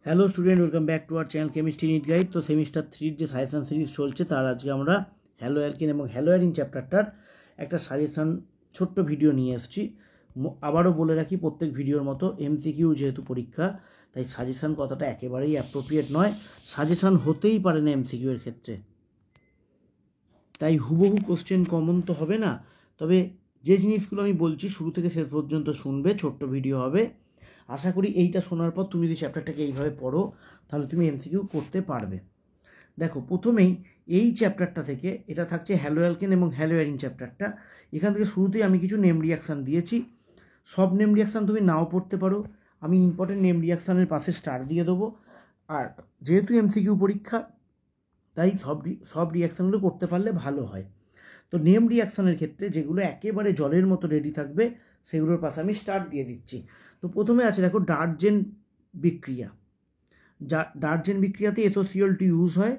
Hello student, welcome back to our channel chemistry NEET guide. তো semester 3 যে suggestion series চলছে তার আজকে আমরা হ্যালো অ্যালকিন এবং হ্যালো অ্যারিন চ্যাপ্টারটার একটা সাজেশন ছোট্ট ভিডিও নিয়ে এসেছি। আবারও বলে রাখি, প্রত্যেক ভিডিওর মতো এমসিকিউ যেহেতু পরীক্ষা, তাই সাজেশন কথাটা একেবারেই অ্যাপ্রোপ্রিয়েট নয়। সাজেশন হতেই পারে না এমসিকিউ এর ক্ষেত্রে, তাই হুবহু কোশ্চেন কমন তো হবে না। তবে যে জিনিসগুলো আমি বলছি শুরু থেকে শেষ পর্যন্ত শুনবে, ছোট্ট ভিডিও হবে। আশা করি এইটা শোনার পর তুমি যদি চ্যাপ্টারটাকে এইভাবে পড়ো তাহলে তুমি এমসিকিউ করতে পারবে। দেখো, প্রথমেই এই চ্যাপ্টারটা থেকে এটা থাকছে হ্যালো অ্যালকেন এবং হ্যালো অ্যারিন চ্যাপ্টারটা। এখান থেকে শুরুতেই আমি কিছু নেম রিয়াকশান দিয়েছি। সব নেম রিয়াকশান তুমি নাও পড়তে পারো, আমি ইম্পর্টেন্ট নেম রিয়াকশানের পাশে স্টার দিয়ে দেবো। আর যেহেতু এমসিকিউ পরীক্ষা, তাই সব রিয়াকশানগুলো করতে পারলে ভালো হয়। তো নেম রিয়াকশানের ক্ষেত্রে যেগুলো একেবারে জলের মতো রেডি থাকবে সেগুলোর পাশে আমি স্টার দিয়ে দিচ্ছি। তো প্রথমে আছে দেখো ডার্জেন বিক্রিয়া। ডার্জেন বিক্রিয়াতে এসোসিয়েল-2 ইউজ হয়,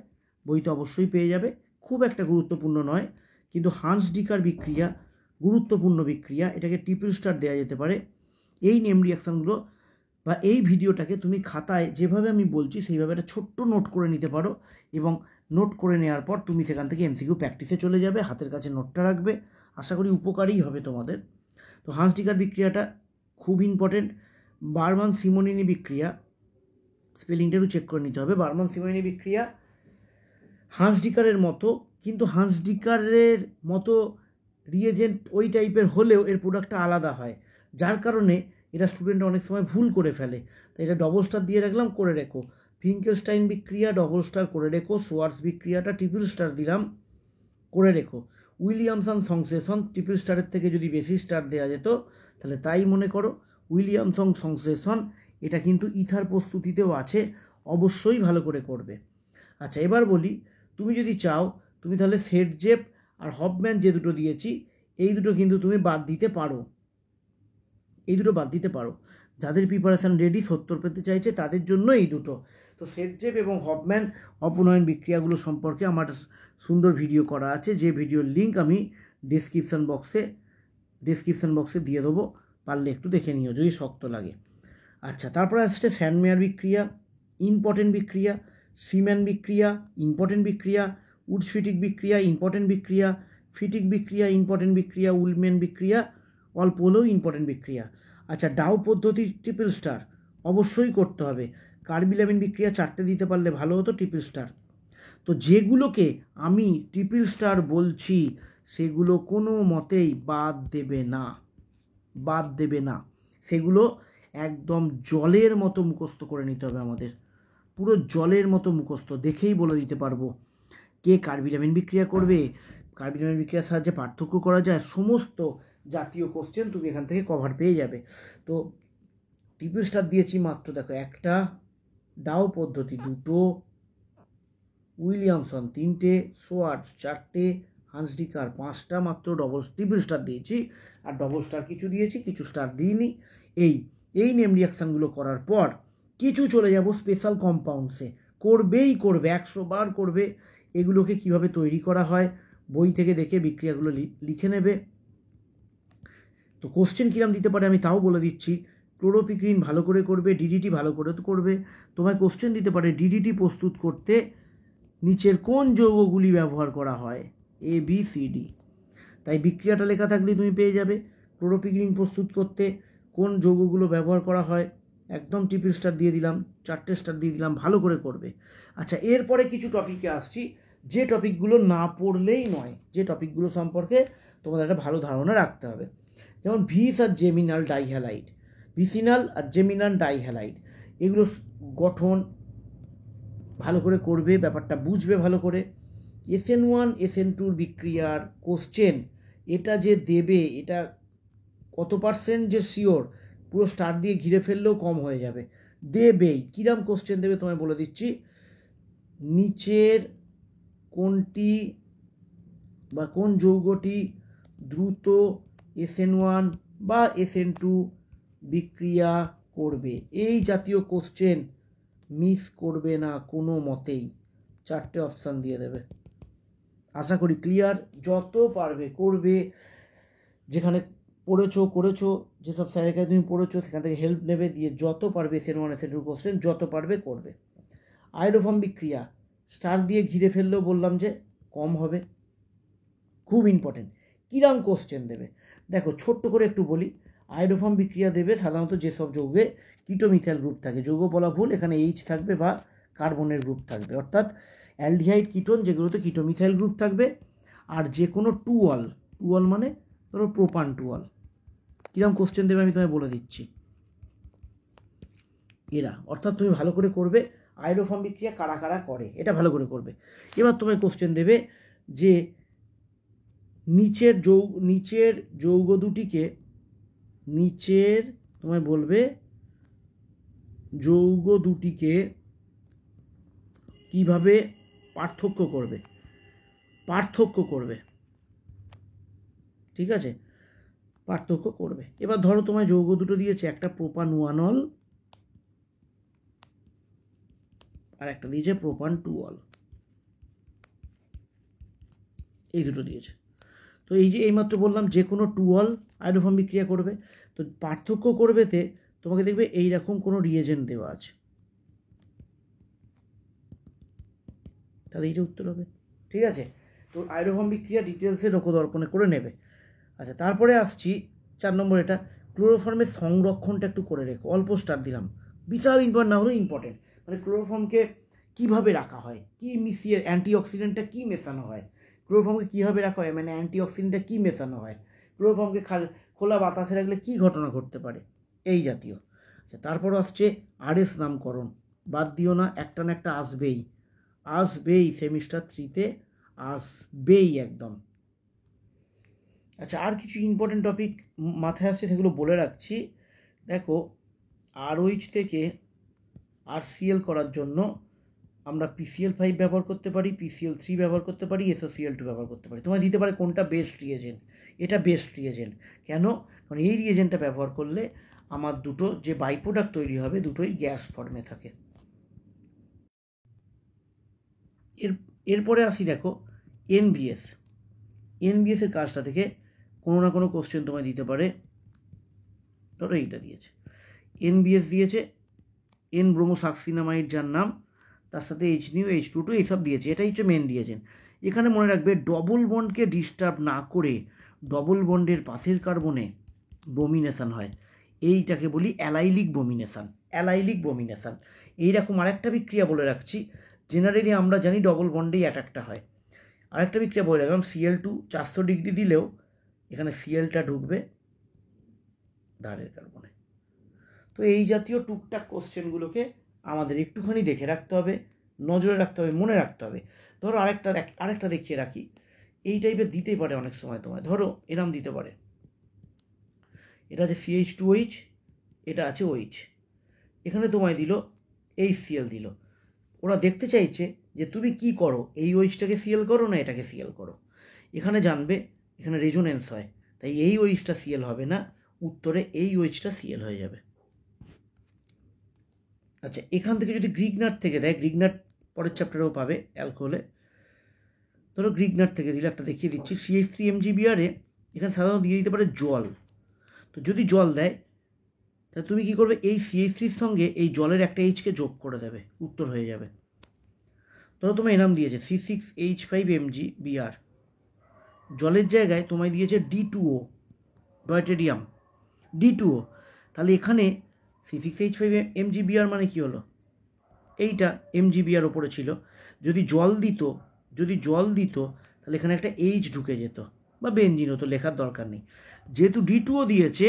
বইতে অবশ্যই পেয়ে যাবে। খুব একটা গুরুত্বপূর্ণ নয়, কিন্তু হান্স ডিকার বিক্রিয়া গুরুত্বপূর্ণ বিক্রিয়া, এটাকে ট্রিপল স্টার দেওয়া যেতে পারে। এই নেম রিয়াকশানগুলো বা এই ভিডিওটাকে তুমি খাতায় যেভাবে আমি বলছি সেইভাবে একটা ছোট্ট নোট করে নিতে পারো, এবং নোট করে নেওয়ার পর তুমি সেখান থেকে এমসিকিউ প্র্যাকটিসে চলে যাবে, হাতের কাছে নোটটা রাখবে। আশা করি উপকারী হবে তোমাদের। তো হান্স ডিকার বিক্রিয়াটা খুব ইম্পর্টেন্ট। বারমান সিমোনিনি বিক্রিয়া, স্পেলিংটা একটু চেক করে নিতে হবে। বারমান সিমোনিনি বিক্রিয়া হান্স ডিকারের মতো, কিন্তু হান্স ডিকারের মতো রিয়েজেন্ট ওই টাইপের হলেও এর প্রোডাক্টটা আলাদা হয়, যার কারণে এটা স্টুডেন্ট অনেক সময় ভুল করে ফেলে। তাই এটা ডবল স্টার দিয়ে রাখলাম, করে রেখো। ফিঙ্কেলস্টাইন বিক্রিয়া ডবল স্টার করে রেখো। সোয়ার্টস বিক্রিয়াটা ট্রিপল স্টার দিলাম, করে রেখো। উইলিয়ামসন সংশ্লেষণ ট্রিপল স্টারের থেকে যদি বেশি স্টার দেওয়া যেত তাহলে তাই মনে করো। উইলিয়ামসন সংশ্লেষণ এটা কিন্তু ইথার প্রস্তুতিতেও আছে, অবশ্যই ভালো করে করবে। আচ্ছা, এবার বলি, তুমি যদি চাও তুমি তাহলে সেটজেপ আর হফম্যান যে দুটো দিয়েছি এই দুটো কিন্তু তুমি বাদ দিতে পারো, এই দুটো বাদ দিতে পারো। যাদের প্রিপারেশান রেডি, 70 পেতে চাইছে, তাদের জন্য এই দুটো। তো সেটজেপ এবং হফম্যান অপনয়ন বিক্রিয়াগুলো সম্পর্কে আমার সুন্দর ভিডিও করা আছে, যে ভিডিওর লিঙ্ক আমি ডেসক্রিপশান বক্সে দিয়ে দেবো, পারলে একটু দেখে নিও যদি শক্ত লাগে। আচ্ছা, তারপরে আসছে স্যান্ডমেয়ার বিক্রিয়া, ইম্পর্টেন্ট বিক্রিয়া। সিম্যান বিক্রিয়া, ইম্পর্টেন্ট বিক্রিয়া। উডসফিটিক বিক্রিয়া, ইম্পর্টেন্ট বিক্রিয়া। ফিটিক বিক্রিয়া, ইম্পর্টেন্ট বিক্রিয়া। উলম্যান বিক্রিয়া অল্প হলেও ইম্পর্টেন্ট বিক্রিয়া। আচ্ছা, ডাউ পদ্ধতি ট্রিপল স্টার অবশ্যই করতে হবে। কার্বিলামিন বিক্রিয়া 4টে দিতে পারলে ভালো হতো, ট্রিপল স্টার। তো যেগুলোকে আমি ট্রিপল স্টার বলছি সেগুলো কোনো মতেই বাদ দেবে না, বাদ দেবে না। সেগুলো একদম জলের মতো মুখস্থ করে নিতে হবে আমাদের, পুরো জলের মতো মুখস্থ। দেখেই বলে দিতে পারবো কে কার্বিলামিন বিক্রিয়া করবে, কার্বিলামিন বিক্রিয়ার সাহায্যে পার্থক্য করা যায়, সমস্ত জাতীয় কোশ্চেন তুমি এখান থেকে কভার পেয়ে যাবে। তো ট্রিপল স্টার দিয়েছি মাত্র দেখো একটা, ডাউ পদ্ধতি 2টো, উইলিয়ামসন 3টে, সোয়ার্টস 4টে, হান্সডিকার 5টা, মাত্র ট্রিপল স্টার দিয়েছি। আর ডবল স্টার কিছু দিয়েছি, কিছু স্টার দিইনি। এই নেম রিয়াকশানগুলো করার পর কিছু চলে যাব স্পেশাল কম্পাউন্ডসে, করবেই করবে, 100 বার করবে। এগুলোকে কিভাবে তৈরি করা হয় বই থেকে দেখে বিক্রিয়াগুলো লিখে নেবে। তো কোশ্চেন কিরাম দিতে পারে আমি তাও বলে দিচ্ছি। ক্লোরোপিক্রিন ভালো করে করবে, ডিডিটি ভালো করে করবে। তোমায় কোশ্চেন দিতে পারে ডিডিটি প্রস্তুত করতে নিচের কোন যৌগগুলি ব্যবহার করা হয়, ABCD। তাই বিক্রিয়াটা লেখা থাকলেই তুমি পেয়ে যাবে। ক্লোরোপিক্রিন প্রস্তুত করতে কোন যৌগগুলো ব্যবহার করা হয়, একদম ট্রিপল স্টার দিয়ে দিলাম, 4টে স্টার দিয়ে দিলাম, ভালো করে করবে। আচ্ছা, এরপরে কিছু টপিকে আসছি, যে টপিকগুলো না পড়লেই নয়, যে টপিকগুলো সম্পর্কে তোমাদের একটা ভালো ধারণা রাখতে হবে। যেমন ভিস আর জেমিনাল ডাইহ্যালাইড, ভিসিনাল আর জেমিনাল ডাইহ্যালাইড, এগুলো গঠন ভালো করে করবে, ব্যাপারটা বুঝবে ভালো করে। SN1 SN2 বিক্রিয়ার কোশ্চেন এটা যে দেবে, এটা কত পার্সেন্ট যে শিওর, পুরো স্টার দিয়ে ঘিরে ফেললেও কম হয়ে যাবে, দেবেই। কিরাম কোশ্চেন দেবে তোমায় বলে দিচ্ছি। নিচের কোনটি বা কোন যৌগটি দ্রুত SN1 বা SN2 বিক্রিয়া করবে, এই জাতীয় কোশ্চেন মিস করবে না কোনো মতেই। 4টে অপশান দিয়ে দেবে। আশা করি ক্লিয়ার, যত পারবে করবে, যেখানে পড়েছো করেছো, যেসব স্যারের কাছে তুমি পড়েছো সেখান থেকে হেল্প নেবে, দিয়ে যত পারবে SN1 SN2 কোশ্চেন যত পারবে করবে। আয়োডোফর্ম বিক্রিয়া স্টার দিয়ে ঘিরে ফেললেও বললাম যে কম হবে, খুব ইম্পর্টেন্ট। কিরাম কোশ্চেন দেবে দেখো, ছোট্ট করে একটু বলি। আয়োডোফর্ম বিক্রিয়া দেবে সাধারণত যেসব যৌগে কিটোমিথাইল গ্রুপ থাকে, যৌগ বলা ভুল, এখানে এইচ থাকবে বা কার্বনের গ্রুপ থাকবে, অর্থাৎ অ্যালডিহাইড কিটোন যেগুলোতে কিটোমিথাইল গ্রুপ থাকবে, আর যে কোনো টুঅল, টুঅল মানে ধরো প্রোপান টুঅল। কিরম কোশ্চেন দেবে আমি তোমায় বলে দিচ্ছি। এরা অর্থাৎ তুমি ভালো করে করবে আয়োডোফর্ম বিক্রিয়া কারা কারা করে, এটা ভালো করে করবে। এবার তোমায় কোশ্চেন দেবে যে নিচের যৌগ দুটিকে, নিচের তোমায় বলবে যৌগ দুটিকে কিভাবে পার্থক্য করবে, ঠিক আছে, পার্থক্য করবে। এবার ধরো তোমায় যৌগ দুটো দিয়েছে, একটা প্রোপান-1-অল আর একটা দিয়েছে প্রোপান-2-অল, এই দুটো দিয়েছে। তো এই যে এইমাত্র বললাম যে কোনো টুঅল আয়োডোফর্ম বিক্রিয়া করবে, তো পার্থক্য করবেতে তোমাকে দেখবে এইরকম কোনো রিয়েজেন্ট দেওয়া আছে, তাহলে এইটা উত্তর হবে, ঠিক আছে। তো আয়োডোফর্ম বিক্রিয়া ডিটেলসে লোকদর্পণে করে নেবে। আচ্ছা, তারপরে আসছি 4 নম্বর, এটা ক্লোরোফর্মের সংরক্ষণটা একটু করে রেখো, অল্প স্টার দিলাম, বিশাল ইম্পর্টেন্ট না হলেও ইম্পর্টেন্ট। মানে ক্লোরোফর্মকে কীভাবে রাখা হয়, কী মিশিয়ে, অ্যান্টিঅক্সিডেন্টটা কী মেশানো হয়, ক্লোরোফর্মকে কীভাবে রাখা হয়, মানে অ্যান্টিঅক্সিডেন্টটা কী মেশানো হয়, ক্লোরোফর্মকে খোলা বাতাসে রাখলে কী ঘটনা ঘটতে পারে, এই জাতীয়। আচ্ছা, তারপর আসছে আরএস নামকরণ, বাদ দিও না, একটা না একটা আসবেই সেমিস্টার 3-তে আসবেই একদম। আচ্ছা, আর কিছু ইম্পর্টেন্ট টপিক মাথায় আসছে সেগুলো বলে রাখছি। দেখো, আরওইচ থেকে আরসিএল করার জন্য আমরা PCl5 ব্যবহার করতে পারি, PCl3 ব্যবহার করতে পারি, SOCl2 ব্যবহার করতে পারি। তোমায় দিতে পারে কোনটা বেস্ট রিয়েজেন্ট, এটা বেস্ট রিয়েজেন্ট। কেন? কারণ এই রিয়েজেন্টটা ব্যবহার করলে আমার দুটো যে বাই প্রোডাক্ট তৈরি হবে দুটোই গ্যাস ফর্মে থাকে। এরপরে আসি, দেখো NBS এর কাজটা থেকে কোনো না কোনো কোশ্চেন তোমায় দিতে পারে। ধরো এইটা দিয়েছে, NBS দিয়েছে, N ব্রোমোসাকসিনামাইড যার নাম, তার সাথে HNO, H2O এইসব দিয়েছে, এটাই হচ্ছে মেন রিয়েজেন্ট। এখানে মনে রাখবে ডবল বন্ডকে ডিস্টার্ব না করে ডবল বন্ডের পাশের কার্বনে ব্রোমিনেশন হয়, এইটাকে বলি অ্যালাইলিক ব্রোমিনেশন। এইরকম আরেকটা বিক্রিয়া বলে রাখছি, জেনারেলি আমরা জানি ডবল বন্ডেই অ্যাটাকটা হয়। আরেকটা বিক্রিয়া বলে রাখলাম, Cl2 400 ডিগ্রি দিলেও এখানে Clটা ঢুকবে ধারের কার্বনে। তো এই জাতীয় টুকটাক কোশ্চেনগুলোকে আমাদের একটুখানি দেখে রাখতে হবে, নজরে রাখতে হবে, মনে রাখতে হবে। ধরো আরেকটা দেখিয়ে রাখি, এই টাইপের দিতেই পারে অনেক সময় তোমায়। ধরো এরম দিতে পারে, এটা আছে CH2OH, এটা আছে OH, এখানে তোমায় দিল HCl দিল। ওরা দেখতে চাইছে যে তুমি কি করো, এই OHটাকে Cl করো না এটাকে Cl করো। এখানে জানবে এখানে রেজোনেন্স হয়, তাই এই OHটা Cl হবে না, উত্তরে এই OHটা Cl হয়ে যাবে। আচ্ছা, এখান থেকে যদি গ্রিগনাট থেকে দেয়, গ্রিগনাট পরের চ্যাপ্টারেও পাবে অ্যালকোহলে। ধরো গ্রিগনাট থেকে দিলে, একটা দেখিয়ে দিচ্ছি, CH3MgBr এখানে সাধারণত দিয়ে দিতে পারে জল। তো যদি জল দেয় তাহলে তুমি কি করবে, এই CH3-র সঙ্গে এই জলের একটা Hকে যোগ করে দেবে, উত্তর হয়ে যাবে। ধরো তোমায় এনাম দিয়েছে C6H5MgBr, জলের জায়গায় তোমায় দিয়েছে D2O, ডয়টেরিয়াম D2O, তাহলে এখানে C6H5MgBr মানে কি হলো, এইটা MgBr ওপরে ছিল, যদি জল দিত তাহলে এখানে একটা H ঢুকে যেত বা বেঞ্জিন হতো, লেখার দরকার নেই। যেহেতু D2O দিয়েছে,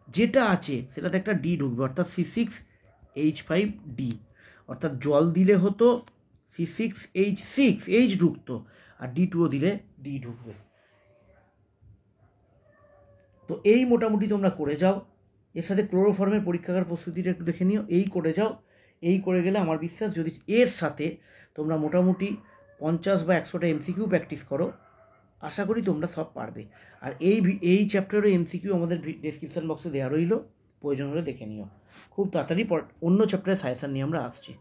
যেটা আছে সেটাতে একটা D ঢুকবে, অর্থাৎ C6H5D, অর্থাৎ জল দিলে হতো C6H6 H ঢুকতো, আর D2O দিলে D ঢুকবে। তো এই মোটামুটি তোমরা করে যাও। এর সাথে ক্লোরোফর্মের পরীক্ষাগার প্রস্তুতিটা একটু দেখে নিও, এই করে যাও। এই করে গেলে আমার বিশ্বাস, যদি এর সাথে তোমরা মোটামুটি 50 বা 100টা MCQ প্র্যাকটিস করো, আশা করি তোমরা সব পারবে। আর এই চ্যাপ্টারের MCQ আমাদের ডেসক্রিপশন বক্সে দেওয়া রইল, প্রয়োজন হলে দেখে নিও। খুব তাড়াতাড়ি অন্য চ্যাপ্টারের সাজেশন নিয়ে আমরা আসছি।